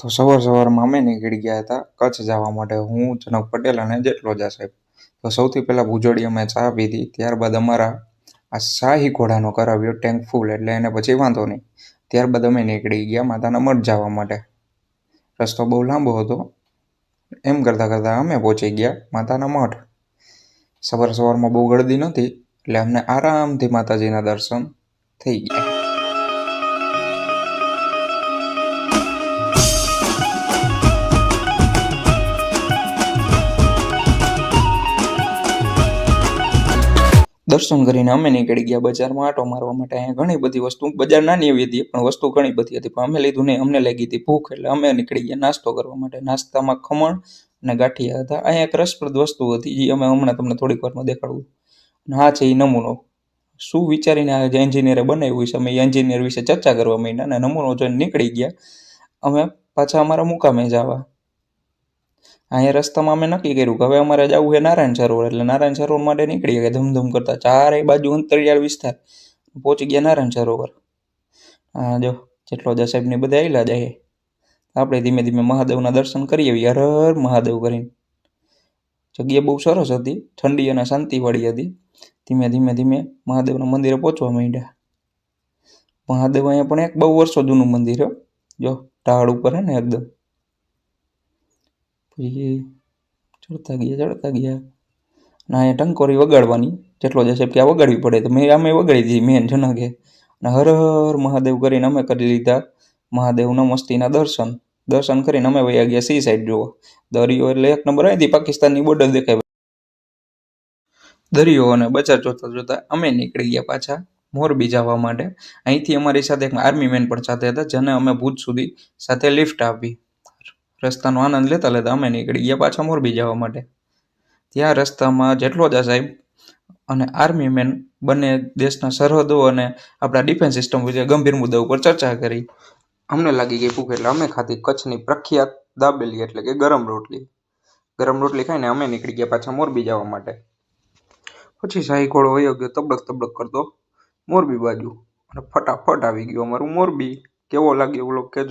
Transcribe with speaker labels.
Speaker 1: તો સવારમાં અમે નીકળી ગયા હતા કચ્છ જવા માટે, હું, જનક પટેલ અને જેટલોજા સાહેબ. તો સૌથી પહેલાં ભુજોડી અમે ચા પીધી, ત્યારબાદ અમારા આ શાહી ઘોડાનો કરાવ્યો ટેન્ક ફૂલ, એટલે એને પછી વાંધો નહીં. ત્યારબાદ અમે નીકળી ગયા માતાના મઠ જવા માટે. રસ્તો બહુ લાંબો હતો, એમ કરતાં કરતાં અમે પહોંચી ગયા માતાના મઠ. સવારમાં બહુ ગળદી નહોતી, એટલે અમને આરામથી માતાજીના દર્શન થઈ ગયા. દર્શન કરીને અમે નીકળી ગયા બજારમાં આટો મારવા માટે. અહીંયા ઘણી બધી વસ્તુ, બજાર નાની એવી હતી પણ વસ્તુ ઘણી બધી હતી, પણ અમે લીધું નહીં, અમને લાગી હતી ભૂખ, એટલે અમે નીકળી ગયા નાસ્તો કરવા માટે. નાસ્તામાં ખમણ અને ગાંઠિયા હતા. અહીંયા એક રસપ્રદ વસ્તુ હતી જે અમે હમણાં તમને થોડીક વારમાં દેખાડું. અને આ છે એ નમૂનો. શું વિચારીને આ જે એન્જિનિયરે બનાવ્યું છે, અમે એ એન્જિનિયર વિશે ચર્ચા કરવા માંડ્યા અને નમૂનો જોઈને નીકળી ગયા અમે પાછા અમારા મુકામે જવા. અહીંયા રસ્તામાં અમે નક્કી કર્યું કે હવે અમારે જવું છે નારાયણ સરોવર, એટલે નારાયણ સરોવર માટે નીકળી ગયા ધમધમ કરતા. ચારેય બાજુ અંતરિયાળ વિસ્તાર, પહોંચી ગયા નારાયણ સરોવર. જો જેટલોજા સાહેબને બધા આવેલા જાય. આપણે ધીમે ધીમે મહાદેવના દર્શન કરીએ, હર હર મહાદેવ કરીને. જગ્યા બહુ સરસ હતી, ઠંડી અને શાંતિવાળી હતી. ધીમે ધીમે મહાદેવના મંદિરે પહોંચવા માંડ્યા. મહાદેવ અહીંયા પણ એક બહુ વર્ષો જૂનું મંદિર છે, જો ઢાળ ઉપર હે ને એકદમ. પછી ચડતા ગયા અને અહીંયા ટંકોરી વગાડવાની, જેટલોજા સાહેબ કે આ વગાડવી પડે, તો મેં અમે વગાડી દીધી મેન જનકે. અને હર હર મહાદેવ કરીને અમે કરી લીધા મહાદેવના મસ્તીના દર્શન કરીને અમે વયા ગયા સી સાઈડ જોવા. દરિયો એટલે એક નંબર, અહીંથી પાકિસ્તાનની બોર્ડર દેખાય. દરિયો અને બજાર જોતા અમે નીકળી ગયા પાછા મોરબી જવા માટે. અહીંથી અમારી સાથે એક આર્મી મેન પણ સાથે હતા, જેને અમે ભુજ સુધી સાથે લિફ્ટ આપી. રસ્તાનો આનંદ લેતા લેતા અમે નીકળી ગયા પાછા મોરબી જવા માટે. ત્યાં રસ્તામાં જેટલોજા સાહેબ અને આર્મી મેન બંને દેશના સરહદો અને આપણા ડિફેન્સ સિસ્ટમ વિશે ગંભીર મુદ્દા ઉપર ચર્ચા કરી. અમને લાગી ગઈ ભૂખ, એટલે અમે ખાધી કચ્છની પ્રખ્યાત દાબેલી, એટલે કે ગરમ રોટલી. ગરમ રોટલી ખાઈને અમે નીકળી ગયા પાછા મોરબી જવા માટે. પછી શાહી ઘોડો વયો ગયો તબડક કરતો મોરબી બાજુ, અને ફટાફટ આવી ગયો અમારું મોરબી. કેવો લાગ્યો વ્લોગ કહેજો.